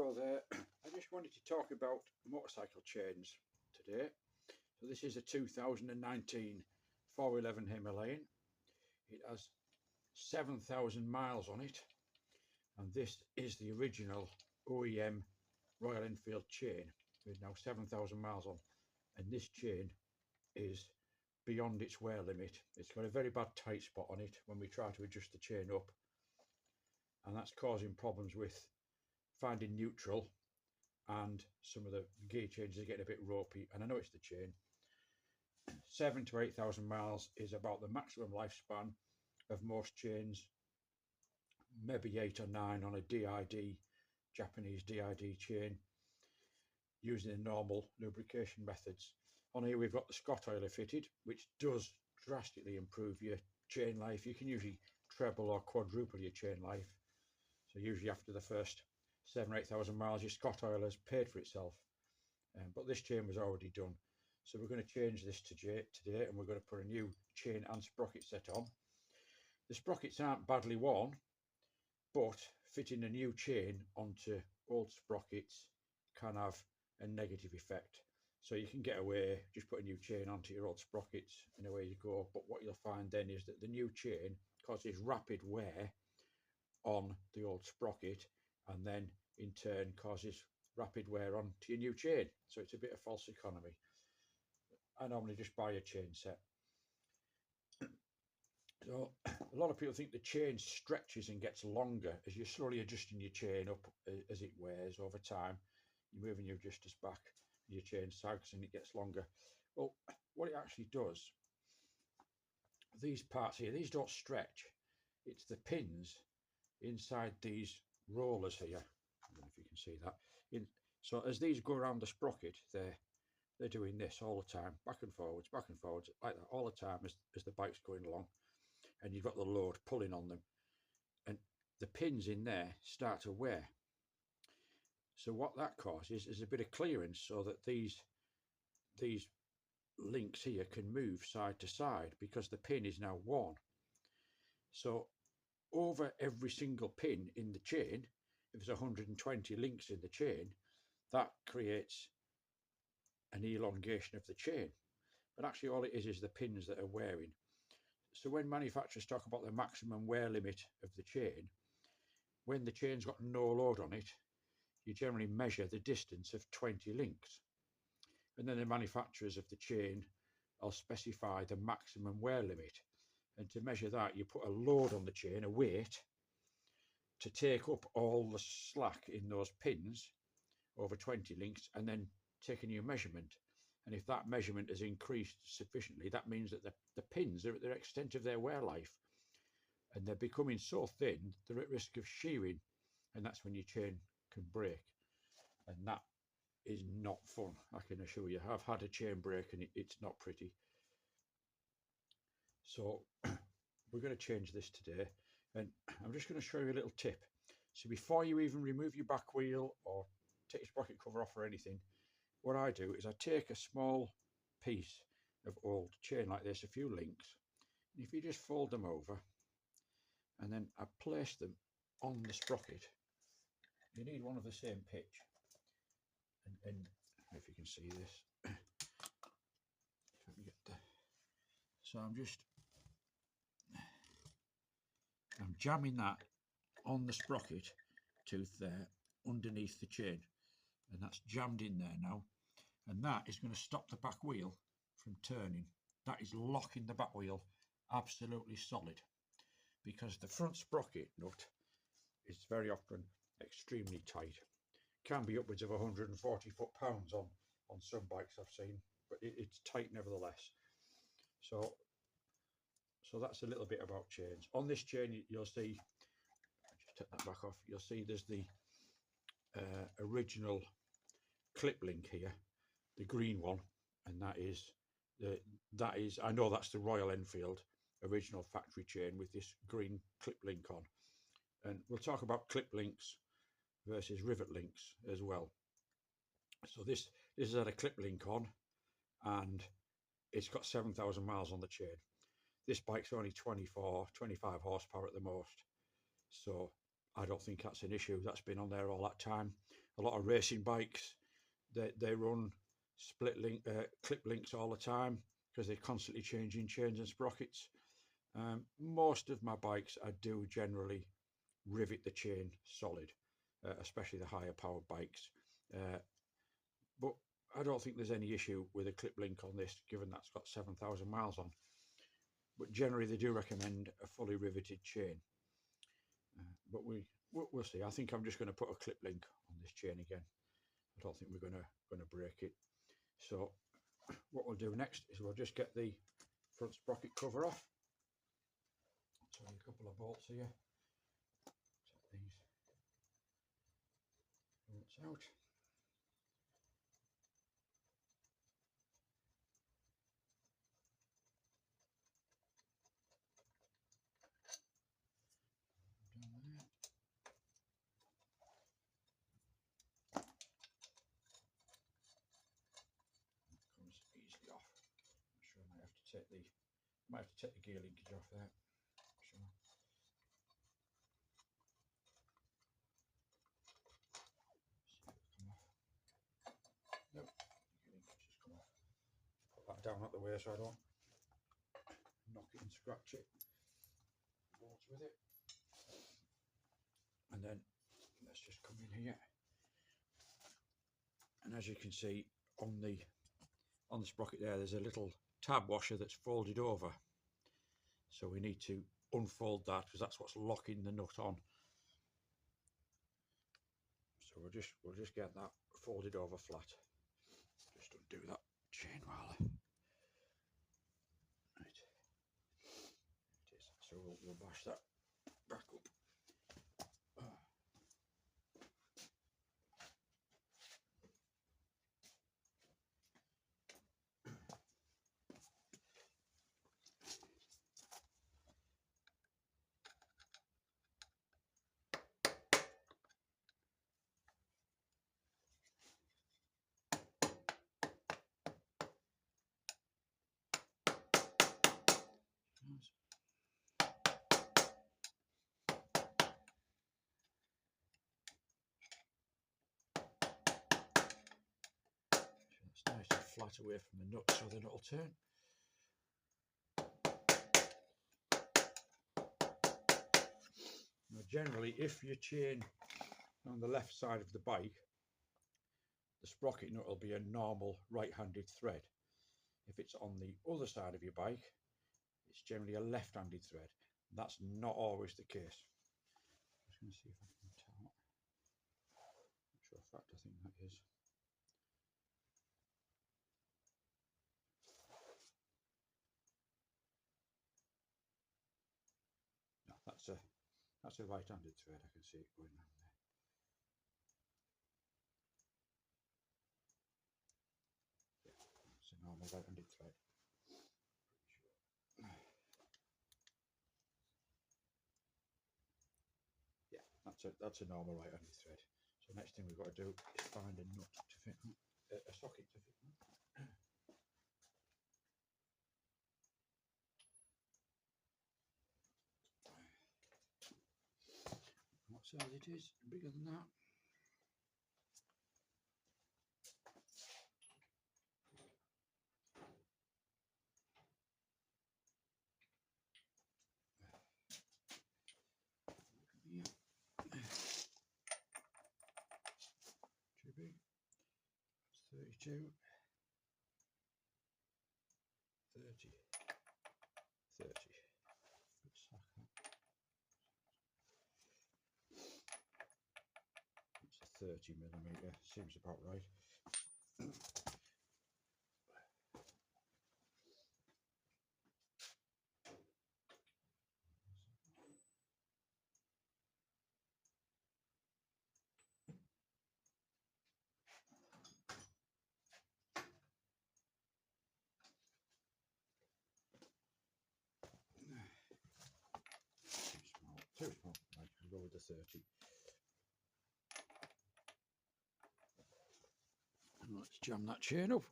Hello there. I just wanted to talk about motorcycle chains today. So this is a 2019 411 Himalayan. It has 7,000 miles on it, and this is the original OEM Royal Enfield chain with now 7,000 miles on, and this chain is beyond its wear limit. It's got a very bad tight spot on it when we try to adjust the chain up, and that's causing problems with finding neutral, and some of the gear changes are getting a bit ropey. And I know it's the chain. 7,000 to 8,000 miles is about the maximum lifespan of most chains, maybe 8 or 9 on a DID, Japanese DID chain, using the normal lubrication methods. On here we've got the Scottoiler fitted, which does drastically improve your chain life. You can usually treble or quadruple your chain life. So usually after the first 7,000 or 8,000 miles, your Scottoiler's paid for itself. But this chain was already done. So we're going to change this today, and we're going to put a new chain and sprocket set on. The sprockets aren't badly worn, but fitting a new chain onto old sprockets can have a negative effect. So you can get away, just put a new chain onto your old sprockets and away you go. But what you'll find then is that the new chain causes rapid wear on the old sprocket, and then in turn causes rapid wear onto your new chain. So it's a bit of false economy. I normally just buy a chain set. So a lot of people think the chain stretches and gets longer as you're slowly adjusting your chain up as it wears over time. You're moving your adjusters back, your chain sags and it gets longer. Well, what it actually does, these parts here, these don't stretch. It's the pins inside these rollers here. I don't know if you can see that. So as these go around the sprocket, they're doing this all the time, back and forwards, like that all the time as the bike's going along, and you've got the load pulling on them, and the pins in there start to wear. So what that causes is a bit of clearance, so that these links here can move side to side because the pin is now worn. So over every single pin in the chain, if there's 120 links in the chain, that creates an elongation of the chain. But actually all it is the pins that are wearing. So when manufacturers talk about the maximum wear limit of the chain, when the chain's got no load on it, you generally measure the distance of 20 links. And then the manufacturers of the chain will specify the maximum wear limit. And to measure that, you put a load on the chain, a weight, to take up all the slack in those pins over 20 links, and then take a new measurement. And if that measurement has increased sufficiently, that means that the pins are at the extent of their wear life, and they're becoming so thin they're at risk of shearing, and that's when your chain can break, and that is not fun, I can assure you. I've had a chain break and it's not pretty. So we're going to change this today, and I'm just going to show you a little tip. So before you even remove your back wheel or take your sprocket cover off or anything, what I do is I take a small piece of old chain like this, a few links, and if you just fold them over and then I place them on the sprocket, you need one of the same pitch, and if you can see this, if I can get the, so I'm jamming that on the sprocket tooth there underneath the chain, and that's jammed in there now, and that is going to stop the back wheel from turning. That is locking the back wheel absolutely solid, because the front sprocket nut is very often extremely tight. Can be upwards of 140 foot-pounds on some bikes I've seen, but it's tight nevertheless. So that's a little bit about chains. On this chain, you'll see, just take that back off, you'll see there's the original clip link here, the green one, and that is I know that's the Royal Enfield original factory chain with this green clip link on. And we'll talk about clip links versus rivet links as well. So this has had a clip link on, and it's got 7,000 miles on the chain. This bike's only 25 horsepower at the most, so I don't think that's an issue. That's been on there all that time. a lot of racing bikes, they run split link clip links all the time because they're constantly changing chains and sprockets. Most of my bikes, I do generally rivet the chain solid, especially the higher powered bikes. But I don't think there's any issue with a clip link on this, given that's got 7,000 miles on. But generally, they do recommend a fully riveted chain. But we'll see. I think I'm just going to put a clip link on this chain again. I don't think we're going to break it. So what we'll do next is we'll just get the front sprocket cover off. So a couple of bolts here. Take these bolts out. Might have to take the gear linkage off there. Sure. Come off. Nope, the gear linkage just come off. Put that down out the way so I don't knock it and scratch it. Bolts with it. And then let's just come in here. And as you can see on the sprocket there, there's a little tab washer that's folded over, so we need to unfold that because that's what's locking the nut on. So we'll just get that folded over flat. Just undo that chain while right. It is. So we'll bash that back up. It's nice and flat away from the nut so the nut will turn. Now generally, if your chain on the left side of the bike, the sprocket nut will be a normal right-handed thread. If it's on the other side of your bike, it's generally a left-handed thread. That's not always the case. I'm just going to see if I can tell. Sure fact, I think that is. No, that's a right-handed thread. I can see it going around there. Yeah, it's a normal right-handed thread. Yeah, that's a normal right-handed thread. So next thing we've got to do is find a nut to fit that, a socket to fit that. What size it is? Bigger than that. Too big. That's 32. 30. 30. It's a 30mm, seems about right. Too small. Right, we'll go with the 30. And let's jam that chain up.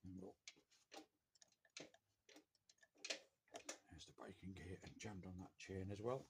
And there's the biking gear and jammed on that chain as well.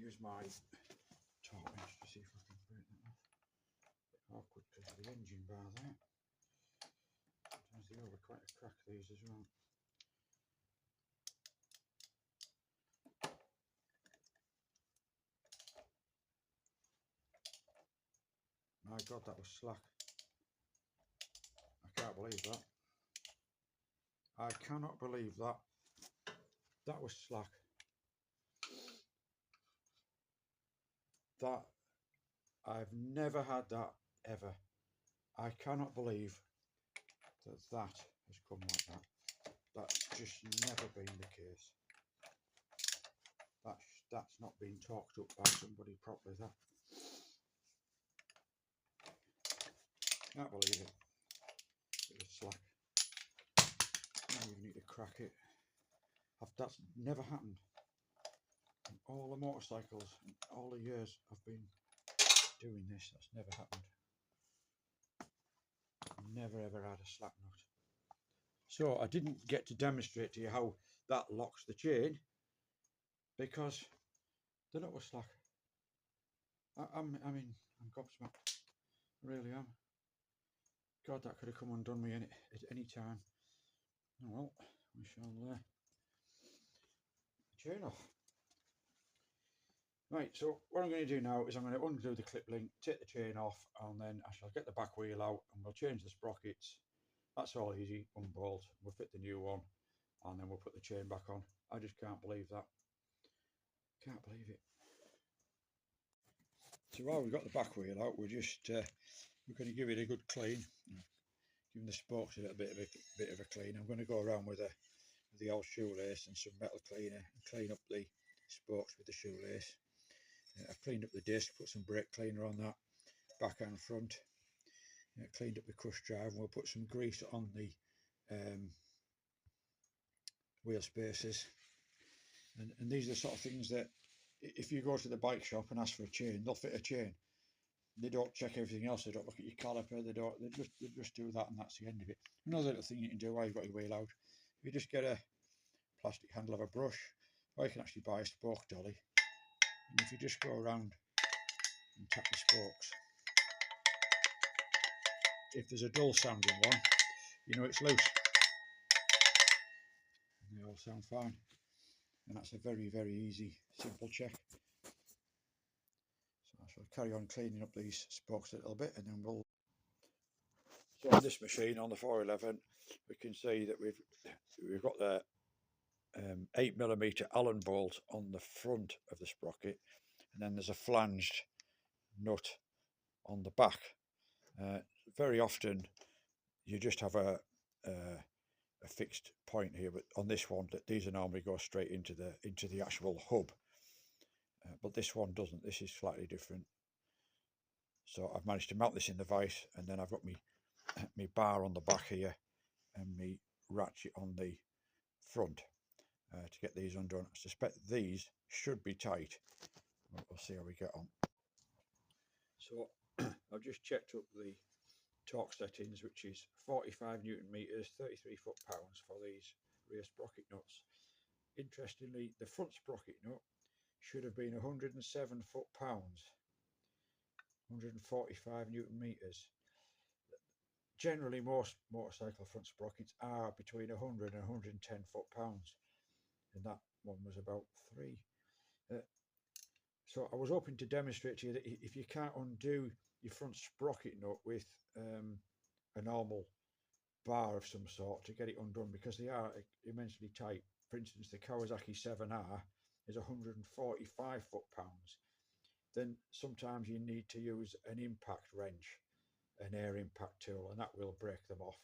use my torque wrench to see if I can break that off. Bit awkward because of the engine bar there. Sometimes they over quite a crack, these as well. My God, that was slack. I can't believe that. I cannot believe that. That was slack. That, I've never had that ever. I cannot believe that that has come like that. That's just never been the case. That's not been talked up by somebody properly, that. Can't believe it. It was slack. I don't even need to crack it. That's never happened. In all the motorcycles, in all the years I've been doing this, that's never happened. Never ever had a slack nut. So I didn't get to demonstrate to you how that locks the chain because the nut was slack. I mean, I'm gobsmacked. I really am. God, that could have come undone me at any time. Oh well, we shall chain off. Right, so what I'm going to do now is I'm going to undo the clip link, take the chain off, and then I shall get the back wheel out and we'll change the sprockets. That's all easy, unbolt, we'll fit the new one, and then we'll put the chain back on. I just can't believe that. Can't believe it. So while we've got the back wheel out, we're going to give it a good clean. Giving the spokes a little bit of a clean. I'm going to go around with the old shoelace and some metal cleaner and clean up the spokes with the shoelace. I've cleaned up the disc, put some brake cleaner on that, back and front. Cleaned up the crush drive, and we'll put some grease on the wheel spacers. And these are the sort of things that if you go to the bike shop and ask for a chain, they'll fit a chain. They don't check everything else. They don't look at your caliper. They just do that, and that's the end of it. Another little thing you can do while you've got your wheel out, you just get a plastic handle of a brush, or you can actually buy a spoke dolly. And if you just go around and tap the spokes, if there's a dull sounding one, you know it's loose. And they all sound fine. And that's a very, very easy, simple check. So I shall carry on cleaning up these spokes a little bit, and then we'll... So on this machine, on the 411, we can see that we've got the 8mm Allen bolt on the front of the sprocket, and then there's a flanged nut on the back. Very often you just have a fixed point here, but on this one, these are normally go straight into the actual hub, but this one doesn't. This is slightly different. So I've managed to mount this in the vise, and then I've got my bar on the back here and my ratchet on the front to get these undone. I suspect these should be tight. We'll see how we get on. So I've just checked up the torque settings, which is 45 Newton meters, 33 foot-pounds for these rear sprocket nuts. Interestingly, the front sprocket nut should have been 107 foot-pounds, 145 Newton meters. Generally, most motorcycle front sprockets are between 100 and 110 foot-pounds, and that one was about 3. So I was hoping to demonstrate to you that if you can't undo your front sprocket nut with a normal bar of some sort to get it undone, because they are immensely tight. For instance, the Kawasaki 7R is 145 foot-pounds. Then sometimes you need to use an impact wrench, an air impact tool, and that will break them off.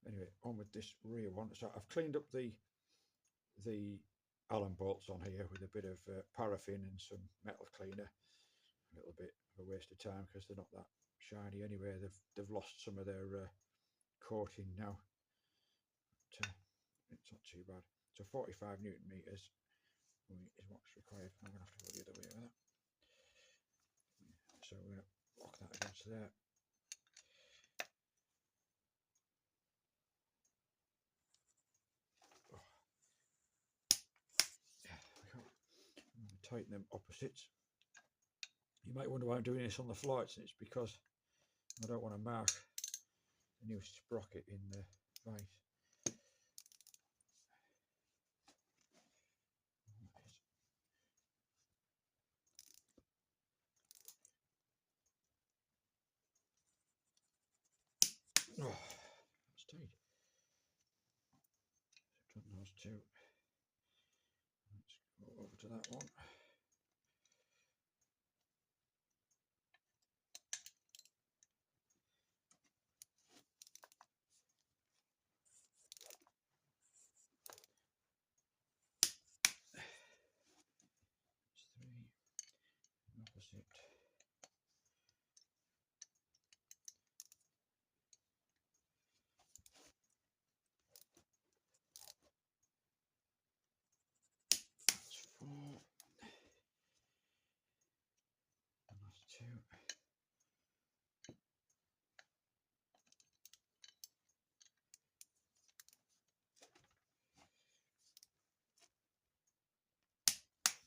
Anyway, on with this rear one. So I've cleaned up the Allen bolts on here with a bit of paraffin and some metal cleaner. A little bit of a waste of time because they're not that shiny anyway. They've lost some of their coating now. But, it's not too bad. So 45 Newton meters is what's required. I'm going to have to go the other way with that. So we're going to lock that against there. Oh. There we go. tighten them opposites. You might wonder why I'm doing this on the flights, and it's because I don't want to mark the new sprocket in the vise. Oh, that's tight. So I've done those two. Let's go over to that one. That's 3 opposite. That's 4. And that's 2.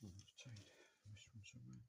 Oh, that's tight. I missed one somewhere.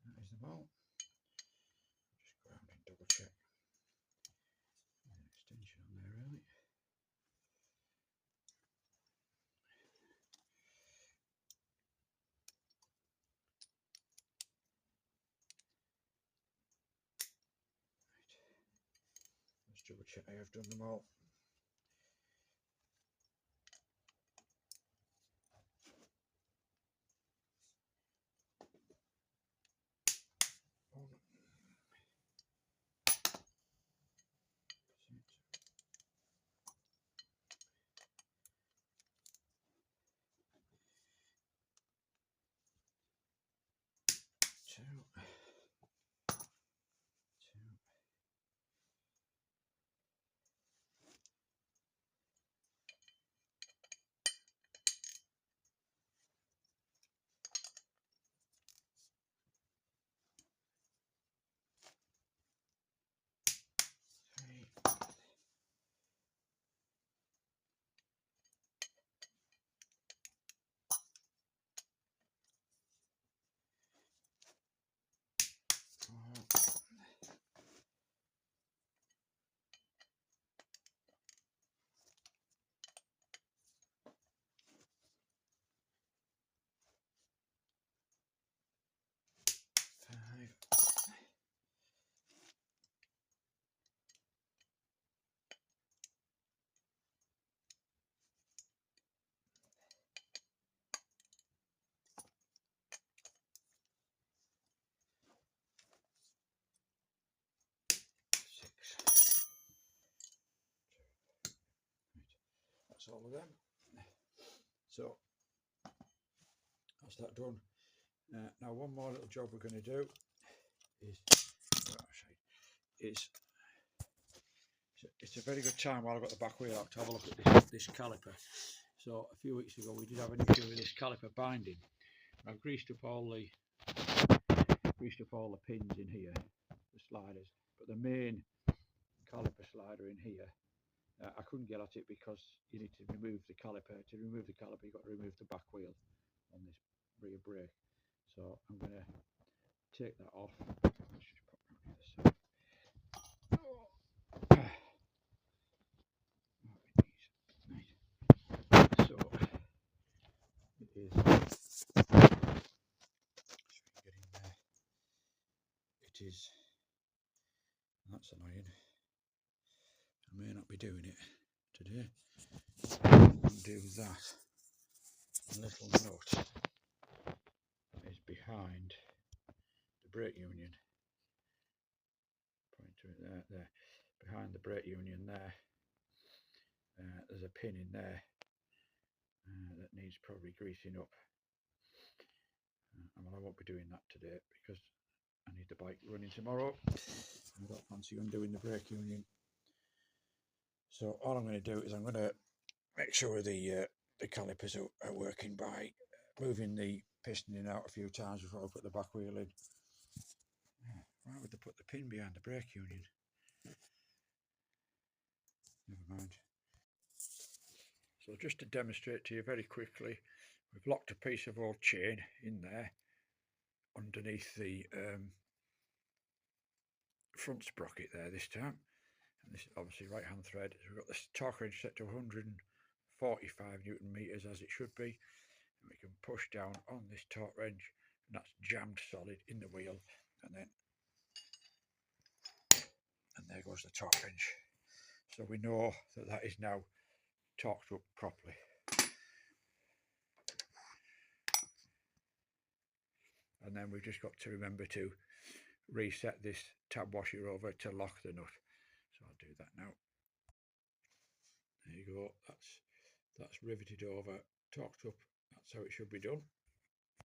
That is the bolt. Just go around and double check the extension on there really. Right. Let's double check I have done them all. One. Two. Two. 3. 4. 5. 6. Right. That's all of them. So that's that done. Now one more little job we're going to do is it's a very good time while I've got the back wheel out to have a look at this caliper. So a few weeks ago we did have an issue with this caliper binding. I've greased up all the pins in here, the sliders, but the main caliper slider in here, I couldn't get at it because you need to remove the caliper. To remove the caliper, you've got to remove the back wheel on this rear brake. So I'm going to take that off. Let's just pop around the other side. So it is. Get in there. It is. That's annoying. I may not be doing it today. Undo that. A little nut is behind the brake union. Point to it there. Behind the brake union there. There's a pin in there that needs probably greasing up. Well, I won't be doing that today because I need the bike running tomorrow. I don't fancy undoing the brake union. So all I'm going to do is I'm going to make sure the calipers are working by moving the piston in and out a few times before I put the back wheel in. Why would they put the pin behind the brake union? Never mind. So just to demonstrate to you very quickly, we've locked a piece of old chain in there underneath the front sprocket there this time. And this is obviously right hand thread. So we've got this torque wrench set to 145 Newton meters as it should be. And we can push down on this torque wrench and that's jammed solid in the wheel. And there goes the torque wrench. So we know that that is now torqued up properly. And then we've just got to remember to reset this tab washer over to lock the nut. So I'll do that now. There you go. That's riveted over, torqued up. That's how it should be done.